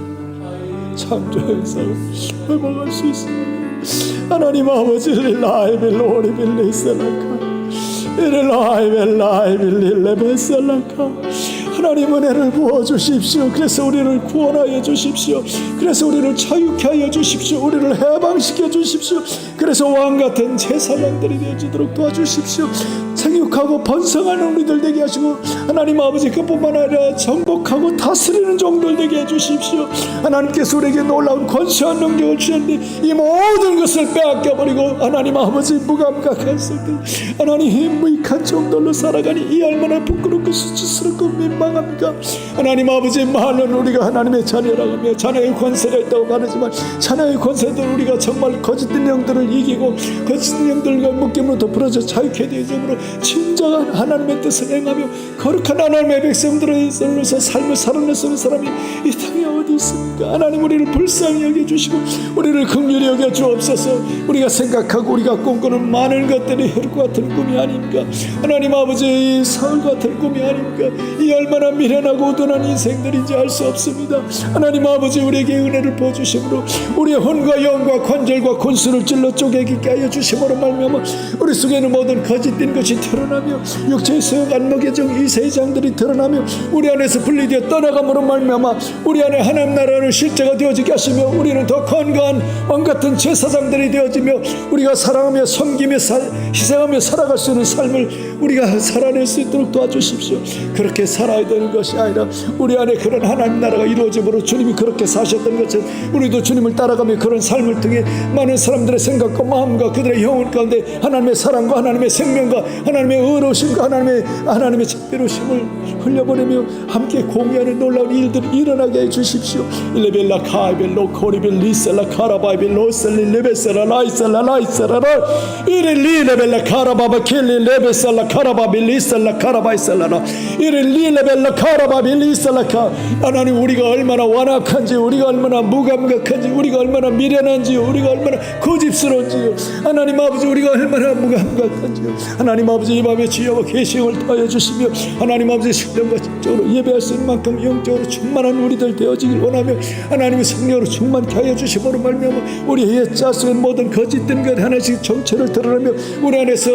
창조해서 회복할 수 있습니다. 하나님 아버지 라이빌로리빌리셀라카 이르라이벨라이빌리레베셀라카 하나님 은혜를 부어주십시오. 그래서 우리를 구원하여 주십시오. 그래서 우리를 자유케 하여 주십시오. 우리를 해방시켜 주십시오. 그래서 왕같은 제사장들이 되어지도록 도와주십시오. 생육하고 번성하는 우리들 되게 하시고 하나님 아버지 그뿐만 아니라 정복하고 다스리는 종들 되게 해주십시오. 하나님께서 우리에게 놀라운 권세한 능력을 주셨는데 이 모든 것을 빼앗겨버리고 하나님 아버지 무감각한 성들 하나님 무익한 종들로 살아가니 이 얼마나 부끄럽고 수치스럽고 민망합니까? 하나님 아버지 많은 우리가 하나님의 자녀라고 하며 자녀의 권세가 있다고 말하지만 자녀의 권세들 우리가 정말 거짓된 영들을 이기고 거짓된 영들과 묶임으로부터 풀어져 자유케 되어짐으로 진정한 하나님의 뜻을 행하며 거룩한 하나님의 백성들로서 삶을 살아내는 사람이 이 땅에 어디 있습니까? 하나님 우리를 불쌍히 여겨주시고 우리를 긍휼히 여겨주옵소서. 우리가 생각하고 우리가 꿈꾸는 많은 것들이 혈과 같은 꿈이 아닙니까? 하나님 아버지 이 사흘 같은 꿈이 아닙니까? 이 얼마나 미련하고 우둔한 인생들인지 알 수 없습니다. 하나님 아버지 우리에게 은혜를 부어주심으로 우리의 혼과 영과 관절과 군수를 찔러 쪼개기게 하여 주심으로 말미암아 우리 속에 있는 모든 거짓된 것이 드러나며 육체의 소욕 안목의 정 이세장들이 드러나며 우리 안에서 분리되어 떠나감으로 말미암아 우리 안에 하나님 나라는 실제가 되어지게 하시며 우리는 더 건강한 왕같은 제사장들이 되어지며 우리가 사랑하며 섬기며 희생하며 살아갈 수 있는 삶을 우리가 살아낼 수 있도록 도와주십시오. 그렇게 살아야 되는 것이 아니라 우리 안에 그런 하나님 나라가 이루어짐으로 주님이 그렇게 사셨던 것은 우리도 주님을 따라가며 그런 삶을 통해 많은 사람들의 생각과 마음과 그들의 영혼 가운데 하나님의 사랑과 하나님의 생명과 하나님의 의로우심과 하나님의 특별하심을 흘려보내며 함께 공유하는 놀라운 일들이 일어나게 해주십시오. 일레벨라 카이벨로 코리벨 리셀라 카라바이벨 로셀리 레베셀라 라이셀라 이레리레벨라 카라바바 킬리 레베셀라 카라바빌 리셀라 카라바이셀라라 이레리레벨라 카라바빌 리셀라카 하나님 우리가 얼마나 완악한지 우리가 얼마나 무감각한지 우리가 얼마나 미련한지 우리가 얼마나 고집스러운지요. 하나님 아버지 우리가 얼마나 무감각한지요. 하나님 아버지 이 밤에 지혜와 계시를 더하여 주시며 하나님 아버지 신령과 진정으로 예배할 수 있는 만큼 영적으로 충만한 우리들 되어지길 원하며 하나님의 성령으로 충만케 하여 주심으로 말미암아 우리의 짜수의 모든 거짓된 것 하나씩 정체를 드러내며 우리 안에서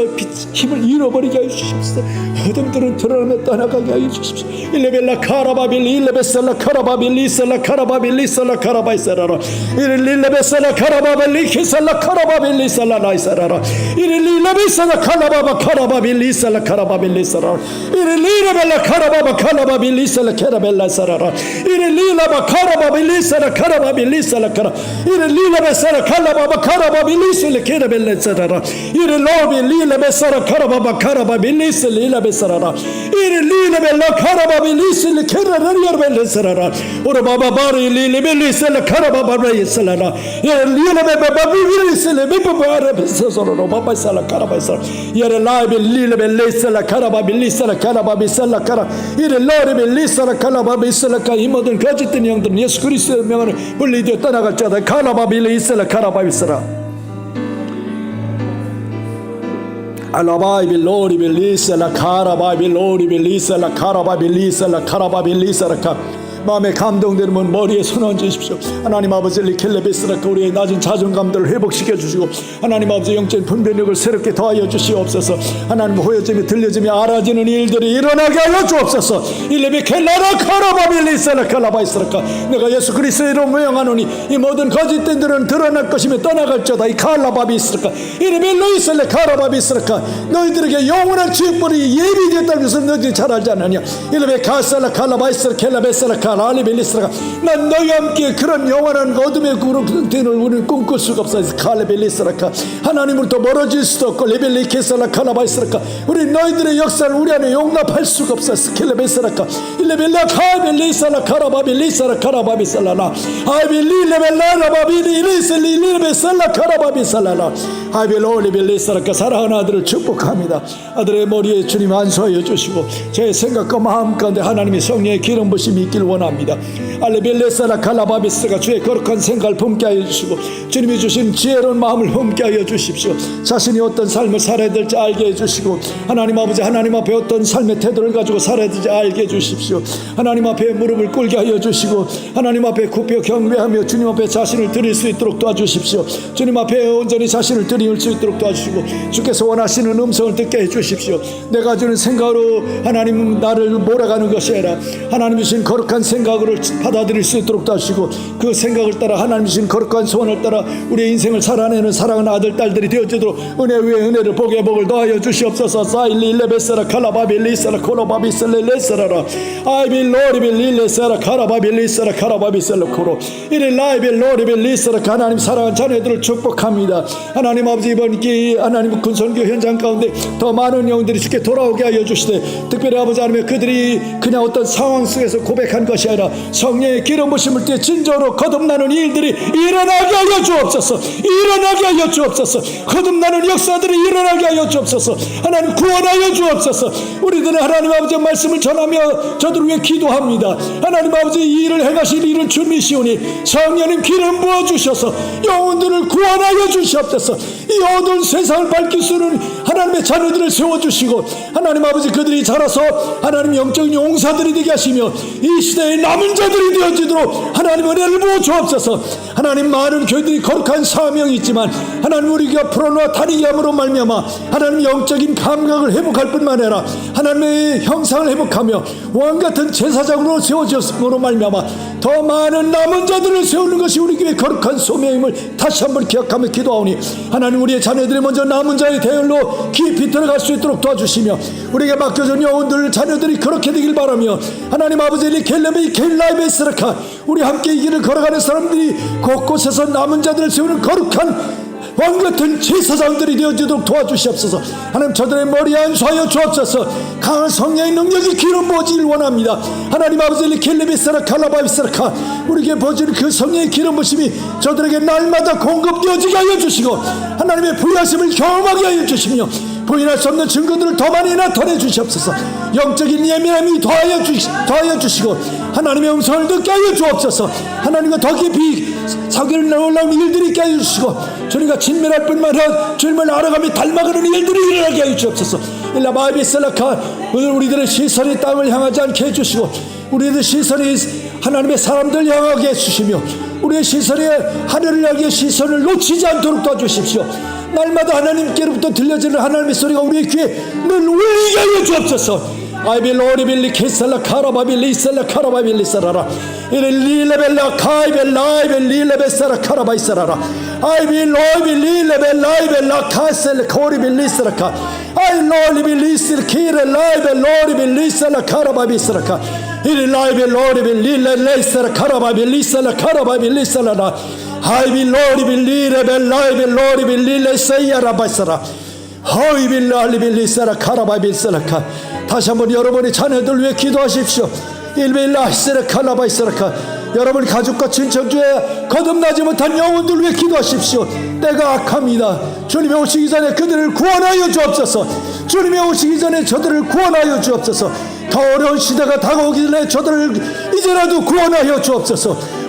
힘을 잃어버리게 하여 주십시오. 어둠들은 드러나며 떠나가게 하여 주십시오. 일레벨라 카라바빌 일레베셀라 카라바빌 리셀라 카라바빌 리셀라 카라바이셀라라 일레베셀라 카라바빌 리케셀라 카라바빌 리셀라 나이셀라라 일레베셀라 카라바바 카라바빌 리셀라 카라바빌 리셀라 일레벨라 카라바바 카라바빌 리셀라 카라벨라 사라라 일레라바 카라바빌 리셀라 카라바빌 리셀라 카라 일레베셀라 카라바바 카라바빌 리셀라 카라벨라 사라라 일레로비 리레베셀라 카라바바 카라바빌 리셀라 일레베셀라 일레벨라 카라바빌 리셀라 카라벨라 사라라 오라바바바리 리레벨리셀라 카라바바 리셀라 일레베바바비 리셀라 베바바라 베서서로 바바셀라 카라바셀라 일레라비 리레벨리셀라 카라바빌 리셀라 카라바비셀라 카라 이를 러리빌리사라 칼라바비슬라카 이 모든 거짓된 영들은 예수 그리스도의 명을 분리되어 떠나갈지어다. 칼라바빌리슬라 카라바비스라 알라바이빌로리빌리슬라 카라바빌로리빌리슬라 카라바빌리슬라 카라바빌리슬라카 마음에 감동되는 분 머리에 손 얹으십시오. 하나님 아버지 리켈레베스라카 우리의 낮은 자존감들을 회복시켜 주시고 하나님 아버지 영적인 분별력을 새롭게 더하여 주시옵소서. 하나님 호여짐이 들려짐이 알아지는 일들이 일어나게 하여 주옵소서. 일레베켈라라 카라바빌리스라 칼라바이스라카 내가 예수 그리스도의 이름으로 명하노니 이 모든 거짓된 들은 드러날 것이며 떠나갈지어다. 이 칼라바비스라카 이레벨로이슬레 카라바비스라카 너희들에게 영원한 지옥불이 예비되었다는 것을 너희들이 잘 알지 않느냐. 일레베카살라 칼라바이스라 켈라베스라카 알리벨리스라가 난 너희와 함께 그런 영원한 어둠의 구름을 우리는 꿈꿀 수가 없어. 칼레벨리스라카 하나님으로부터 멀어질 수도 없고 레벨리케살라 칼라바이스라카 우리 너희들의 역사를 우리 안에 용납할 수가 없어. 스켈레베스라카 일레벨라 카벨리살라 카라바빌리살라 카라바비살라나 아빌리레벨라라바빌리리셀리리베살라 카라바비살라나 아빌로리벨리살라카 사랑하는 아들을 축복합니다. 아들의 머리에 주님 안수하여 주시고 제 생각과 마음 가운데 하나님의 성령의 기름 부심이 있길 원합니다. 알레벨레사라 칼라바비스가 주의 거룩한 생각을 품게 하여 주시고 주님이 주신 지혜로운 마음을 품게 하여 주십시오. 자신이 어떤 삶을 살아야 될지 알게 해주시고 하나님 아버지 하나님 앞에 어떤 삶의 태도를 가지고 살아야 될지 알게 해주십시오. 하나님 앞에 무릎을 꿇게 하여 주시고 하나님 앞에 굽혀 경배하며 주님 앞에 자신을 드릴 수 있도록 도와주십시오. 주님 앞에 온전히 자신을 드릴 수 있도록 도와주시고 주께서 원하시는 음성을 듣게 해주십시오. 내가 주는 생각으로 하나님 나를 몰아가는 것이 아니라 하나님 주신 거룩한 생각으로 받아들일 수 있도록 도와주시고 그 생각을 따라 하나님 주신 거룩한 소원을 따라 우리의 인생을 살아내는 사랑하는 아들 딸들이 되어지도록 은혜 위에 은혜를 복에 복을 더하여 주시옵소서. 사일리레베스라 칼라바빌리스라 코로바비슬레레스라라 아이빌로리빌리레스라 카라바빌리스라 카라바비슬라 코로 이릴라이빌로리빌리스라 하나님 사랑하는 자녀들을 축복합니다. 하나님 아버지 이번 기 하나님 군선교 현장 가운데 더 많은 영들이 주께 돌아오게 하여 주시되 특별히 아버지 하나님 그들이 그냥 어떤 상황 속에서 고백한 것이 아니라 성령의 기름 부심을 때 진정으로 거듭나는 일들이 일어나게 하여 주옵소서. 일어나게 하여 주옵소서. 거듭나는 역사들이 일어나게 하여 주옵소서. 하나님 구원하여 주옵소서. 우리들은 하나님 아버지의 말씀을 전하며 저들을 위해 기도합니다. 하나님 아버지 이 일을 행하실 일은 주님이시오니 성령님 기름 부어주셔서 영혼들을 구원하여 주시옵소서. 이 어두운 세상을 밝힐 수 있는 하나님의 자녀들을 세워주시고 하나님 아버지 그들이 자라서 하나님 영적인 용사들이 되게 하시며 이 시대의 남은 자들이 되어지도록 하나님 은혜를 부어 주옵소서. 하나님 많은 교회들이 거룩한 사명이 있지만 하나님 우리가 불어나 다니기함으로 말미암아 하나님 영적인 감각을 회복할 뿐만 아니라 하나님의 형상을 회복하며 왕같은 제사장으로 세워졌음으로 말미암아 더 많은 남은 자들을 세우는 것이 우리 교회의 거룩한 소명임을 다시 한번 기억하며 기도하오니 하나님 우리의 자녀들이 먼저 남은 자의 대열로 깊이 들어갈 수 있도록 도와주시며 우리에게 맡겨진 영혼들 자녀들이 그렇게 되길 바라며 하나님 아버지 켈레베이 켈라이베스라카 우리 함께 이 길을 걸어가는 사람들이 곳곳에서 남은 자들을 세우는 거룩한 왕같은 제사장들이 되어지도록 도와주시옵소서. 하나님 저들의 머리에 안수하여 주옵소서. 강한 성령의 능력이 기름 부어지길 원합니다. 하나님 아버지 켈레베스라 칼라바비스라카 우리에게 부어지는 그 성령의 기름 부심이 저들에게 날마다 공급되어지게 하여 주시고 하나님의 부여하심을 경험하게 하여 주시며 부인할 수 없는 증거들을 더 많이 나타내 주시옵소서. 영적인 예민함이 더하여 주시고 하나님의 음성을 듣게 하여 주옵소서. 하나님과 더 깊이 사귀는 놀라운 일들이 있게 하여 주시고 주님과 친밀할 뿐만 아니라 주님을 알아가며 닮아가는 일들이 일어나게 하여 주옵소서. 일라바이비슬라카 우리들의 시선이 땅을 향하지 않게 해주시고 우리들 시선이 하나님의 사람들 향하게 해주시며 우리의 시선이 하늘을 향해 시선을 놓치지 않도록 도와주십시오. 날마다 하나님께로부터 들려지는 하나님의 소리가 우리의 귀에 늘 울리게 하여 주옵소서. 아이빌로리빌리 케살라 카라바빌리살라 카라바빌리사라라 이릴리레벨라 카이벨라이벨리레베사라 카라바이사라라 아이빌로이빌리레벨라이벨라 카셀 코리빌리사라카 아이로리빌리스 키레라이벨로리빌리살라 카라바비사라카 이릴라이벨로리빌리레레사라 카라바빌리살라 카라바빌리살라라 하이빌로리빌리레벨라이벨로리빌리레세야라바이사라 하이빌라리빌리사라 카라바빌사라카 다시 한번 여러분의 자녀들 위해 기도하십시오. 일빌라이스라 칼라바이스라카 여러분 가족과 친척 중에 거듭나지 못한 영혼들 위해 기도하십시오. 때가 악합니다. 주님이 오시기 전에 그들을 구원하여 주옵소서. 주님이 오시기 전에 저들을 구원하여 주옵소서. 더 어려운 시대가 다가오기 전에 저들을 이제라도 구원하여 주옵소서.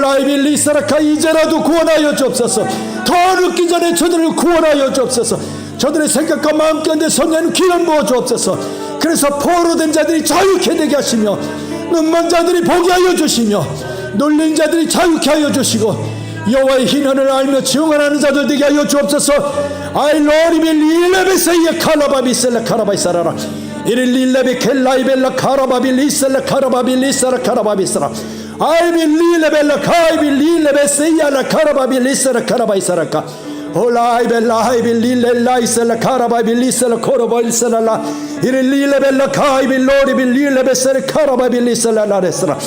라이빌리사라카 이제라도 구원하여 주옵소서. 더 늦기 전에 저들을 구원하여 주옵소서. 저들의 생각과 마음 가운데 성령의 기름 부어 주옵소서. 그래서 포로된 자들이 자유케 되게 하시며 눈먼 자들이 보게 하여 주시며 놀린 자들이 자유케 하여 주시고 여호와의 hin언을 알며 증언하는 자들 되게 하여 주옵소서. 아이 로리빌 릴레베세이에 카라바비셀라 카라바이사라라 이릴릴레베 켈라이벨라 카라바빌리셀라 카라바빌리사라 카라바비사라 아이빌릴레벨라 카이빌릴레베세이야라 카라바빌리사라 카라바이사라카 올라이벨라이빌릴레라이셀라 카라바빌리셀라 코로바일셀라 이릴릴레벨라 카이빌로리빌릴레베세라 카라바빌리셀라 라레스라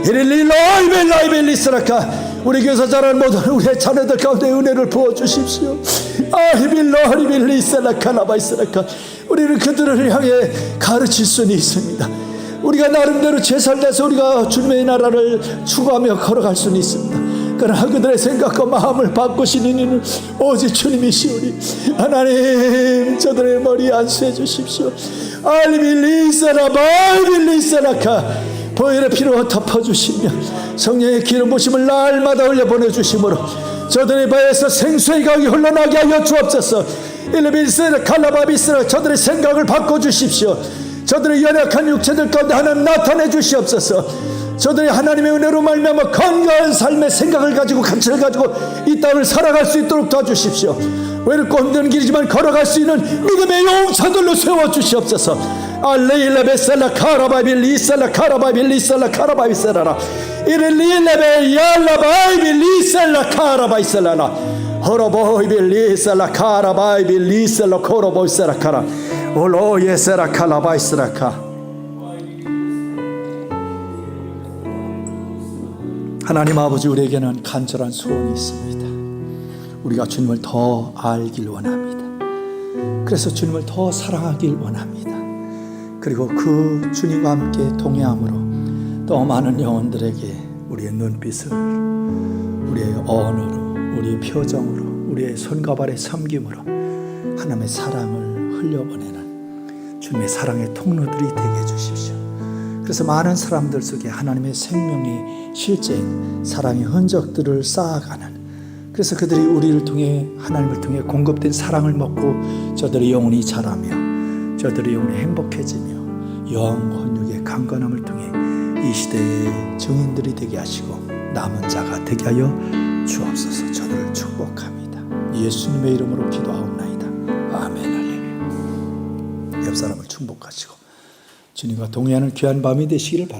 이릴릴라이벨라이벨리스라카 우리 교회에서 자란 모든 우리의 자녀들 가운데 은혜를 부어주십시오. 아히빌로리빌리셀라 카라바이스라카 우리는 그들을 향해 가르칠 수는 있습니다. 우리가 나름대로 제살돼서 우리가 주님의 나라를 추구하며 걸어갈 수는 있습니다. 그러나 그들의 생각과 마음을 바꾸시는 이는 오직 주님이시오니 하나님 저들의 머리에 안수해 주십시오. 알빌리세라 바이빌리세라카 보혈의 피로 덮어주시며 성령의 기름 부심을 날마다 흘려 보내주심으로 저들의 배에서 생수의 강이 흘러나게 하여 주옵소서. 일비스라 칼라바비스라 저들의 생각을 바꿔주십시오. 저들의 연약한 육체들 가운데 하나님 나타내 주시옵소서. 저들이 하나님의 은혜로 말미암아 건강한 삶의 생각을 가지고 가치를 가지고 이 땅을 살아갈 수 있도록 도와주십시오. 외롭고 힘든 길이지만 걸어갈 수 있는 믿음의 용사들로 세워주시옵소서. 알레일레베셀라 카라바빌리셀라 카라바빌리셀라 카라바비셀라라 이릴리레베 yar라바이빌리셀라 카라바이셀라라 호로보이빌리셀라 카라바이빌리셀라 코로보이셀라 카라 올로예셀라 칼라바이스라카 하나님 아버지 우리에게는 간절한 소원이 있습니다. 우리가 주님을 더 알길 원합니다. 그래서 주님을 더 사랑하길 원합니다. 그리고 그 주님과 함께 동행함으로 또 많은 영혼들에게 우리의 눈빛을 우리의 언어로 우리의 표정으로 우리의 손과 발의 섬김으로 하나님의 사랑을 흘려보내는 주님의 사랑의 통로들이 되게 해주십시오. 그래서 많은 사람들 속에 하나님의 생명의 실제인 사랑의 흔적들을 쌓아가는 그래서 그들이 우리를 통해 하나님을 통해 공급된 사랑을 먹고 저들의 영혼이 자라며 저들의 영혼이 행복해지며 영혼육의 강건함을 통해 이 시대의 증인들이 되게 하시고 남은 자가 되게 하여 주옵소서. 저들을 축복합니다. 예수님의 이름으로 기도하옵나이다. 아멘. 할렐루야. 옆 사람을 축복하시고 주님과 동행하는 귀한 밤이 되시기를 바랍니다.